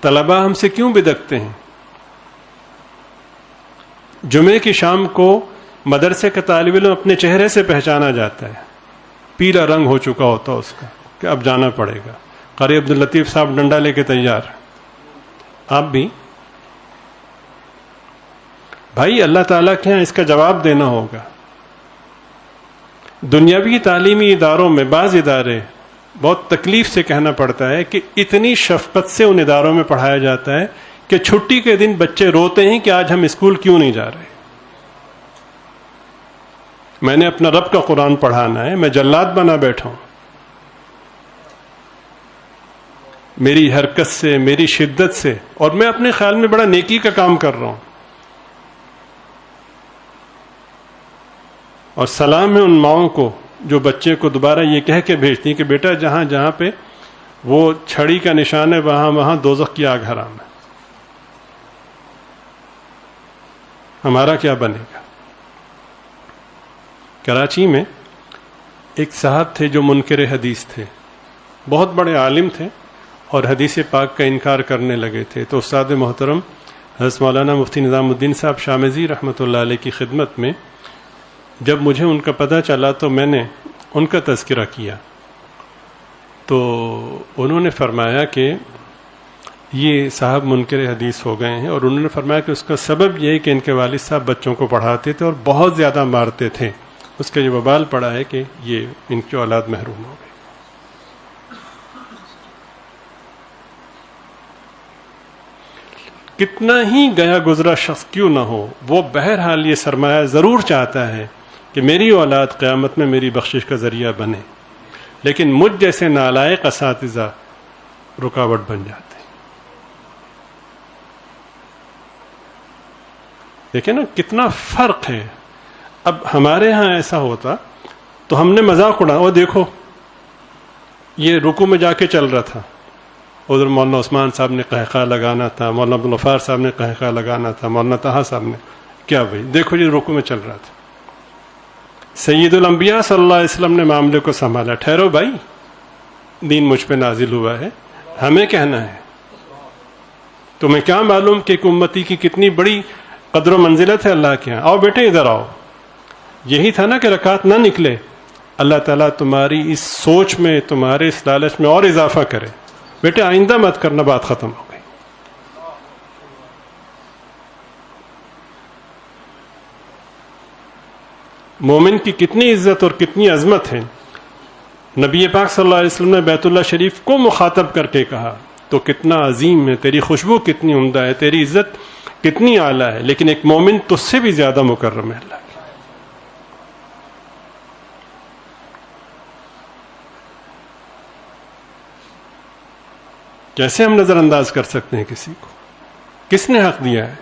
طلبہ ہم سے کیوں بدکتے ہیں؟ جمعے کی شام کو مدرسے کا طالب علم اپنے چہرے سے پہچانا جاتا ہے، پیلا رنگ ہو چکا ہوتا اس کا کہ اب جانا پڑے گا. قاری عبداللطیف صاحب ڈنڈا لے کے تیار. آپ بھی بھائی اللہ تعالیٰ کے یہاں اس کا جواب دینا ہوگا. دنیاوی تعلیمی اداروں میں بعض ادارے بہت تکلیف سے کہنا پڑتا ہے کہ اتنی شفقت سے ان اداروں میں پڑھایا جاتا ہے کہ چھٹی کے دن بچے روتے ہیں کہ آج ہم اسکول کیوں نہیں جا رہے. میں نے اپنا رب کا قرآن پڑھانا ہے، میں جلاد بنا بیٹھا ہوں. میری حرکت سے، میری شدت سے، اور میں اپنے خیال میں بڑا نیکی کا کام کر رہا ہوں. اور سلام ہے ان ماؤں کو جو بچے کو دوبارہ یہ کہہ کے بھیجتی ہیں کہ بیٹا جہاں جہاں پہ وہ چھڑی کا نشان ہے وہاں وہاں دوزخ کی آگ حرام ہے. ہمارا کیا بنے گا؟ کراچی میں ایک صاحب تھے جو منکر حدیث تھے، بہت بڑے عالم تھے اور حدیث پاک کا انکار کرنے لگے تھے. تو استاد محترم حضرت مولانا مفتی نظام الدین صاحب شامزی رحمۃ اللہ علیہ کی خدمت میں جب مجھے ان کا پتہ چلا تو میں نے ان کا تذکرہ کیا. تو انہوں نے فرمایا کہ یہ صاحب منکر حدیث ہو گئے ہیں، اور انہوں نے فرمایا کہ اس کا سبب یہ ہے کہ ان کے والد صاحب بچوں کو پڑھاتے تھے اور بہت زیادہ مارتے تھے. اس کا یہ وبال پڑا ہے کہ یہ ان کی اولاد محروم ہو گئی. کتنا ہی گیا گزرا شخص کیوں نہ ہو، وہ بہرحال یہ سرمایہ ضرور چاہتا ہے کہ میری اولاد قیامت میں میری بخشش کا ذریعہ بنے، لیکن مجھ جیسے نالائق اساتذہ رکاوٹ بن جاتے ہیں. دیکھیں نا کتنا فرق ہے. اب ہمارے ہاں ایسا ہوتا تو ہم نے مذاق اڑا، وہ دیکھو یہ رکوع میں جا کے چل رہا تھا، ادھر مولانا عثمان صاحب نے قہقہ لگانا تھا، مولانا عبدالغفار صاحب نے قہقہ لگانا تھا، مولانا طہا صاحب نے، کیا بھائی دیکھو یہ رکوع میں چل رہا تھا. سید الانبیاء صلی اللہ علیہ وسلم نے معاملے کو سنبھالا. ٹھہرو بھائی، دین مجھ پہ نازل ہوا ہے، ہمیں کہنا ہے. تمہیں کیا معلوم کہ ایک امتی کی کتنی بڑی قدر و منزلت ہے اللہ کے یہاں. آؤ بیٹے ادھر آؤ. یہی تھا نا کہ رکعت نہ نکلے. اللہ تعالیٰ تمہاری اس سوچ میں، تمہارے اس لالچ میں اور اضافہ کرے. بیٹے آئندہ مت کرنا، بات ختم ہو گئی. مومن کی کتنی عزت اور کتنی عظمت ہے. نبی پاک صلی اللہ علیہ وسلم نے بیت اللہ شریف کو مخاطب کر کے کہا تو کتنا عظیم ہے، تیری خوشبو کتنی عمدہ ہے، تیری عزت کتنی اعلیٰ ہے، لیکن ایک مومن تجھ سے بھی زیادہ مکرم ہے اللہ کی. کیسے ہم نظر انداز کر سکتے ہیں کسی کو؟ کس نے حق دیا ہے؟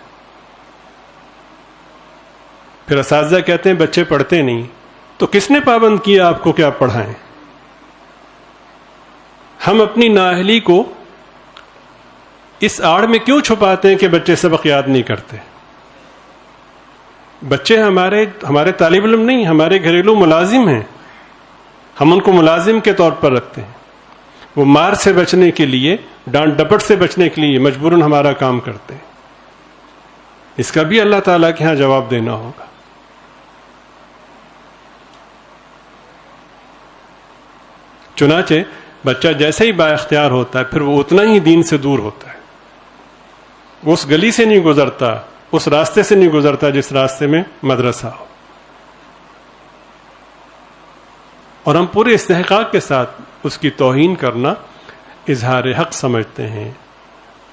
پھر اساتذہ کہتے ہیں بچے پڑھتے نہیں، تو کس نے پابند کیا آپ کو کہ آپ پڑھائیں؟ ہم اپنی نااہلی کو اس آڑ میں کیوں چھپاتے ہیں کہ بچے سبق یاد نہیں کرتے؟ بچے ہمارے طالب علم نہیں، ہمارے گھریلو ملازم ہیں. ہم ان کو ملازم کے طور پر رکھتے ہیں. وہ مار سے بچنے کے لیے، ڈانٹ ڈپٹ سے بچنے کے لیے مجبوراً ہمارا کام کرتے ہیں. اس کا بھی اللہ تعالیٰ کے ہاں جواب دینا ہوگا. چنانچہ بچہ جیسے ہی با اختیار ہوتا ہے پھر وہ اتنا ہی دین سے دور ہوتا ہے. وہ اس گلی سے نہیں گزرتا، اس راستے سے نہیں گزرتا جس راستے میں مدرسہ ہو. اور ہم پورے استحقاق کے ساتھ اس کی توہین کرنا اظہار حق سمجھتے ہیں،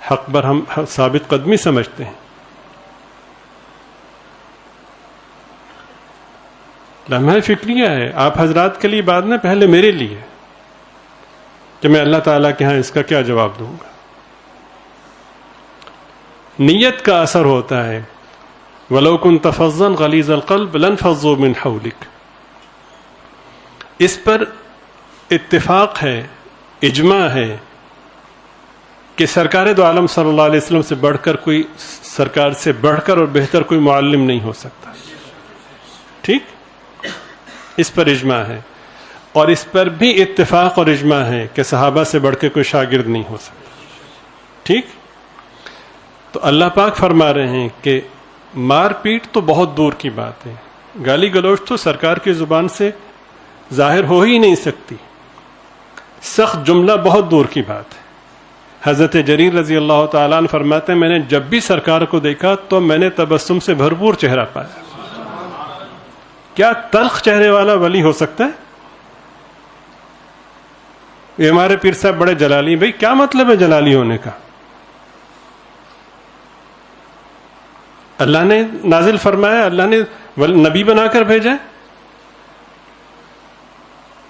حق پر ہم ثابت قدمی سمجھتے ہیں. لمحہ فکریہ ہے آپ حضرات کے لیے، بعد میں پہلے میرے لیے، کہ میں اللہ تعالیٰ کے ہاں اس کا کیا جواب دوں گا. نیت کا اثر ہوتا ہے. وَلَوْ كُنْتَ فَظًّا غَلِيظَ الْقَلْبِ لَانفَضُّوا مِنْ حَوْلِكَ. اس پر اتفاق ہے، اجماع ہے کہ سرکار دو عالم صلی اللہ علیہ وسلم سے بڑھ کر کوئی، سرکار سے بڑھ کر اور بہتر کوئی معلم نہیں ہو سکتا. ٹھیک، اس پر اجماع ہے. اور اس پر بھی اتفاق اور اجماع ہے کہ صحابہ سے بڑھ کے کوئی شاگرد نہیں ہو سکتا. ٹھیک. تو اللہ پاک فرما رہے ہیں کہ مار پیٹ تو بہت دور کی بات ہے، گالی گلوچ تو سرکار کی زبان سے ظاہر ہو ہی نہیں سکتی، سخت جملہ بہت دور کی بات ہے۔ حضرت جریر رضی اللہ تعالیٰ عنہ فرماتے ہیں میں نے جب بھی سرکار کو دیکھا تو میں نے تبسم سے بھرپور چہرہ پایا۔ کیا تلخ چہرے والا ولی ہو سکتا ہے؟ یہ ہمارے پیر صاحب بڑے جلالی ہیں، بھائی کیا مطلب ہے جلالی ہونے کا؟ اللہ نے نازل فرمایا، اللہ نے نبی بنا کر بھیجا ہے۔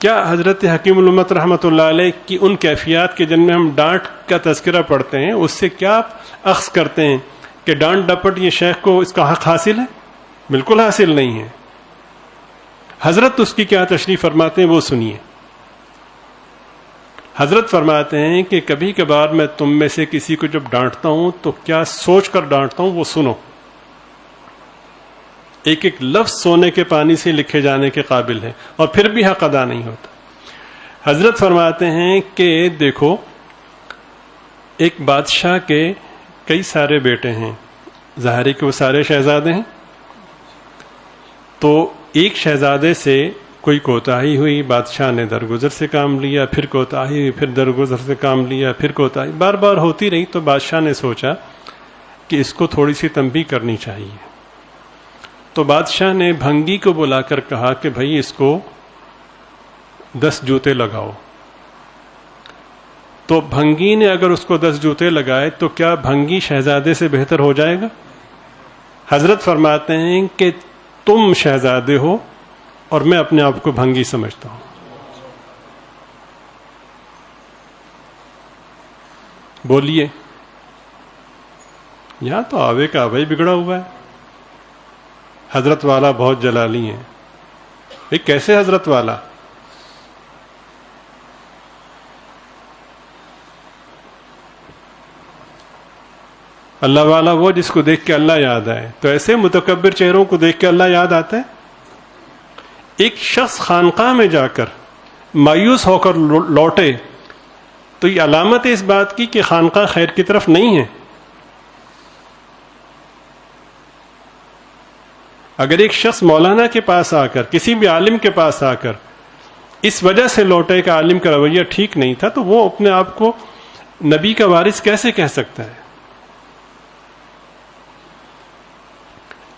کیا حضرت حکیم الامت رحمۃ اللہ علیہ کی ان کیفیات کے جن میں ہم ڈانٹ کا تذکرہ پڑھتے ہیں اس سے کیا اخذ کرتے ہیں کہ ڈانٹ ڈپٹ یہ شیخ کو اس کا حق حاصل ہے؟ بالکل حاصل نہیں ہے۔ حضرت اس کی کیا تشریح فرماتے ہیں وہ سنیے۔ حضرت فرماتے ہیں کہ کبھی کبھار میں تم میں سے کسی کو جب ڈانٹتا ہوں تو کیا سوچ کر ڈانٹتا ہوں وہ سنو، ایک ایک لفظ سونے کے پانی سے لکھے جانے کے قابل ہے اور پھر بھی حق ادا نہیں ہوتا۔ حضرت فرماتے ہیں کہ دیکھو ایک بادشاہ کے کئی سارے بیٹے ہیں، ظاہر ہے کہ وہ سارے شہزادے ہیں، تو ایک شہزادے سے کوئی کوتاہی ہوئی، بادشاہ نے درگزر سے کام لیا، پھر کوتاہی ہوئی، پھر درگزر سے کام لیا، پھر کوتاہی بار بار ہوتی رہی، تو بادشاہ نے سوچا کہ اس کو تھوڑی سی تنبیہ کرنی چاہیے۔ تو بادشاہ نے بھنگی کو بلا کر کہا کہ بھائی اس کو 10 جوتے لگاؤ۔ تو بھنگی نے اگر اس کو 10 جوتے لگائے تو کیا بھنگی شہزادے سے بہتر ہو جائے گا؟ حضرت فرماتے ہیں کہ تم شہزادے ہو اور میں اپنے آپ کو بھنگی سمجھتا ہوں۔ بولیے، یہاں تو آوے کا آوے بگڑا ہوا ہے۔ حضرت والا بہت جلالی ہیں، یہ کیسے حضرت والا؟ اللہ والا وہ جس کو دیکھ کے اللہ یاد آئے، تو ایسے متکبر چہروں کو دیکھ کے اللہ یاد آتا ہے؟ ایک شخص خانقاہ میں جا کر مایوس ہو کر لوٹے تو یہ علامت ہے اس بات کی کہ خانقاہ خیر کی طرف نہیں ہے۔ اگر ایک شخص مولانا کے پاس آ کر، کسی بھی عالم کے پاس آ کر اس وجہ سے لوٹے کہ عالم کا رویہ ٹھیک نہیں تھا، تو وہ اپنے آپ کو نبی کا وارث کیسے کہہ سکتا ہے؟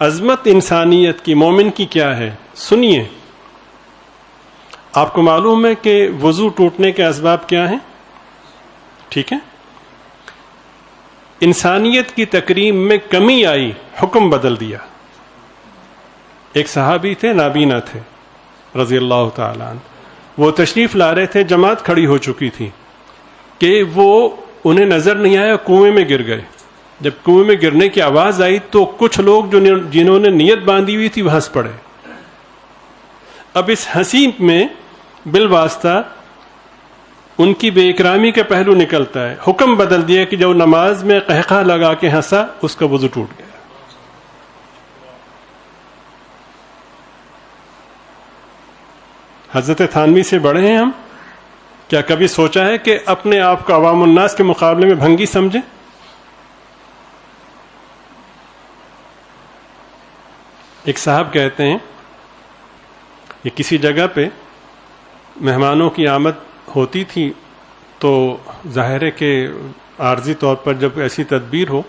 عظمت انسانیت کی، مومن کی کیا ہے؟ سنیے، آپ کو معلوم ہے کہ وضو ٹوٹنے کے اسباب کیا ہیں؟ ٹھیک ہے، انسانیت کی تکریم میں کمی آئی، حکم بدل دیا۔ ایک صحابی تھے، نابینا تھے رضی اللہ تعالیٰ عنہ، وہ تشریف لا رہے تھے، جماعت کھڑی ہو چکی تھی کہ وہ انہیں نظر نہیں آیا، کنویں میں گر گئے۔ جب کنویں میں گرنے کی آواز آئی تو کچھ لوگ جنہوں نے نیت باندھی ہوئی تھی وہ ہنس پڑے۔ اب اس ہنسی میں بالواسطہ ان کی بے اکرامی کا پہلو نکلتا ہے، حکم بدل دیا کہ جو نماز میں قہقہ لگا کے ہنسا اس کا وضو ٹوٹ گیا۔ حضرت تھانوی سے بڑے ہیں ہم؟ کیا کبھی سوچا ہے کہ اپنے آپ کو عوام الناس کے مقابلے میں بھنگی سمجھیں؟ ایک صاحب کہتے ہیں کہ کسی جگہ پہ مہمانوں کی آمد ہوتی تھی تو ظاہر ہے کہ عارضی طور پر جب ایسی تدبیر ہو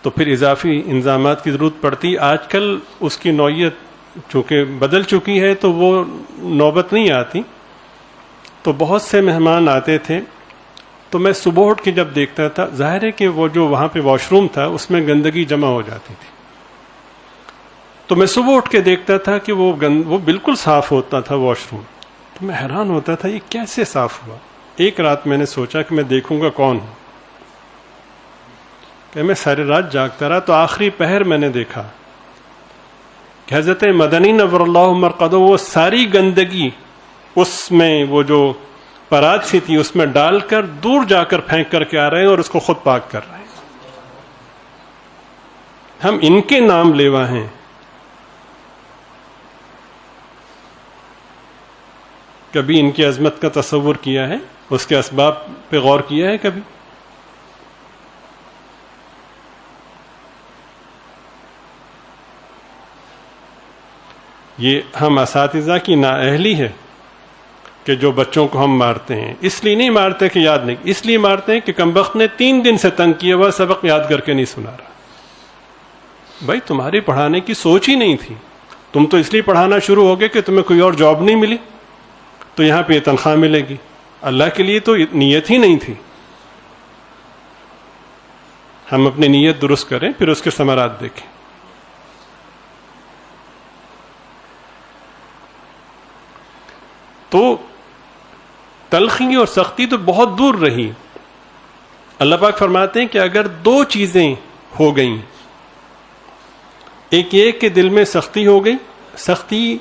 تو پھر اضافی انضامات کی ضرورت پڑتی۔ آج کل اس کی نوعیت چونکہ بدل چکی ہے تو وہ نوبت نہیں آتی، تو بہت سے مہمان آتے تھے، تو میں صبح اٹھ کے جب دیکھتا تھا، ظاہر ہے کہ وہ جو وہاں پہ واش روم تھا اس میں گندگی جمع ہو جاتی تھی، تو میں صبح اٹھ کے دیکھتا تھا کہ وہ بالکل صاف ہوتا تھا واش روم، تو میں حیران ہوتا تھا یہ کیسے صاف ہوا۔ ایک رات میں نے سوچا کہ میں دیکھوں گا کون ہوں، کہ میں ساری رات جاگتا رہا، تو آخری پہر میں نے دیکھا کہ حضرت مدنی نور اللہ مرقدہ وہ ساری گندگی اس میں وہ جو پرات سی تھی اس میں ڈال کر دور جا کر پھینک کر کے آ رہے ہیں اور اس کو خود پاک کر رہے ہیں۔ ہم ان کے نام لیوا ہیں، کبھی ان کی عظمت کا تصور کیا ہے؟ اس کے اسباب پہ غور کیا ہے کبھی؟ یہ ہم اساتذہ کی نااہلی ہے کہ جو بچوں کو ہم مارتے ہیں. اس لیے نہیں مارتے کہ یاد نہیں، اس لیے مارتے ہیں کہ کمبخت نے 3 دن سے تنگ کیا ہوا سبق یاد کر کے نہیں سنا رہا. بھائی تمہاری پڑھانے کی سوچ ہی نہیں تھی، تم تو اس لیے پڑھانا شروع ہو گئے کہ تمہیں کوئی اور جاب نہیں ملی تو یہاں پہ یہ تنخواہ ملے گی. اللہ کے لیے تو نیت ہی نہیں تھی. ہم اپنی نیت درست کریں پھر اس کے ثمرات دیکھیں. تو تلخی اور سختی تو بہت دور رہی. اللہ پاک فرماتے ہیں کہ اگر 2 چیزیں ہو گئیں، ایک یہ کہ دل میں سختی ہو گئی، سختی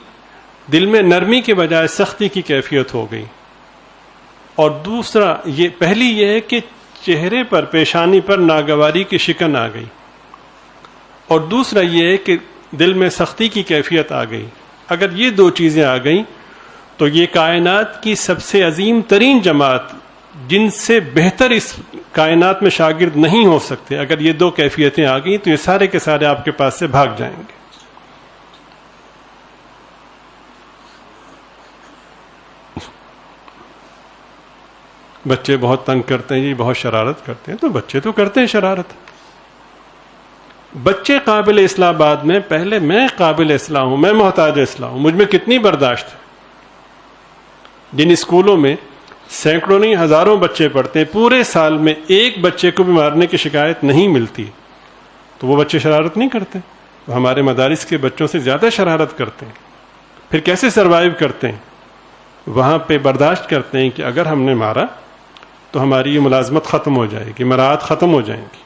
دل میں نرمی کے بجائے سختی کی کیفیت ہو گئی، اور دوسرا یہ پہلی یہ ہے کہ چہرے پر پیشانی پر ناگواری کی شکن آ گئی، اور دوسرا یہ ہے کہ دل میں سختی کی کیفیت آ گئی. اگر یہ 2 چیزیں آ گئیں تو یہ کائنات کی سب سے عظیم ترین جماعت، جن سے بہتر اس کائنات میں شاگرد نہیں ہو سکتے، اگر یہ 2 کیفیتیں آ گئیں تو یہ سارے کے سارے آپ کے پاس سے بھاگ جائیں گے. بچے بہت تنگ کرتے ہیں جی، بہت شرارت کرتے ہیں، تو بچے تو کرتے ہیں شرارت. بچے قابل اصلاح بعد میں، پہلے میں قابل اصلاح ہوں، میں محتاج اصلاح ہوں. مجھ میں کتنی برداشت ہے. جن اسکولوں میں سینکڑوں نہیں ہزاروں بچے پڑھتے ہیں، پورے سال میں ایک بچے کو بھی مارنے کی شکایت نہیں ملتی، تو وہ بچے شرارت نہیں کرتے. وہ ہمارے مدارس کے بچوں سے زیادہ شرارت کرتے ہیں. پھر کیسے سروائیو کرتے ہیں؟ وہاں پہ برداشت کرتے ہیں کہ اگر ہم نے مارا تو ہماری یہ ملازمت ختم ہو جائے گی، مراعات ختم ہو جائیں گی.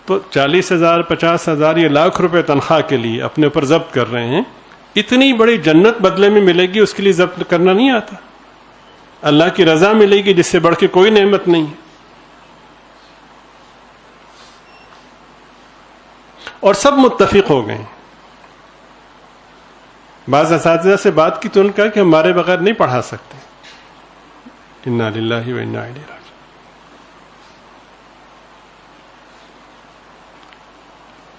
تو 40,000 50,000 یہ لاکھ روپے تنخواہ کے لیے اپنے اوپر ضبط کر رہے ہیں. اتنی بڑی جنت بدلے میں ملے گی، اس کے لیے ضبط کرنا نہیں آتا. اللہ کی رضا ملے گی جس سے بڑھ کے کوئی نعمت نہیں ہے. اور سب متفق ہو گئے. بعض اساتذہ سے بات کی تو ان کا کہ ہمارے بغیر نہیں پڑھا سکتے. انا للہ و انا الیہ راجعون.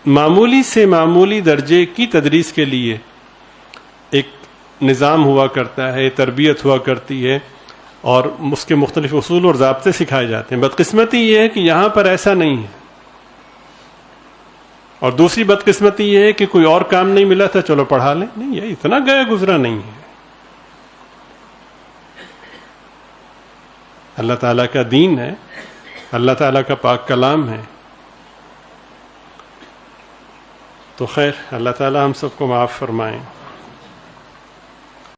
معمولی سے معمولی درجے کی تدریس کے لیے ایک نظام ہوا کرتا ہے، تربیت ہوا کرتی ہے، اور اس کے مختلف اصول اور ضابطے سکھائے جاتے ہیں. بدقسمتی یہ ہے کہ یہاں پر ایسا نہیں ہے. اور دوسری بدقسمتی یہ ہے کہ کوئی اور کام نہیں ملا تھا، چلو پڑھا لیں. نہیں، یہ اتنا گیا گزرا نہیں ہے. اللہ تعالیٰ کا دین ہے، اللہ تعالیٰ کا پاک کلام ہے. تو خیر، اللہ تعالیٰ ہم سب کو معاف فرمائیں.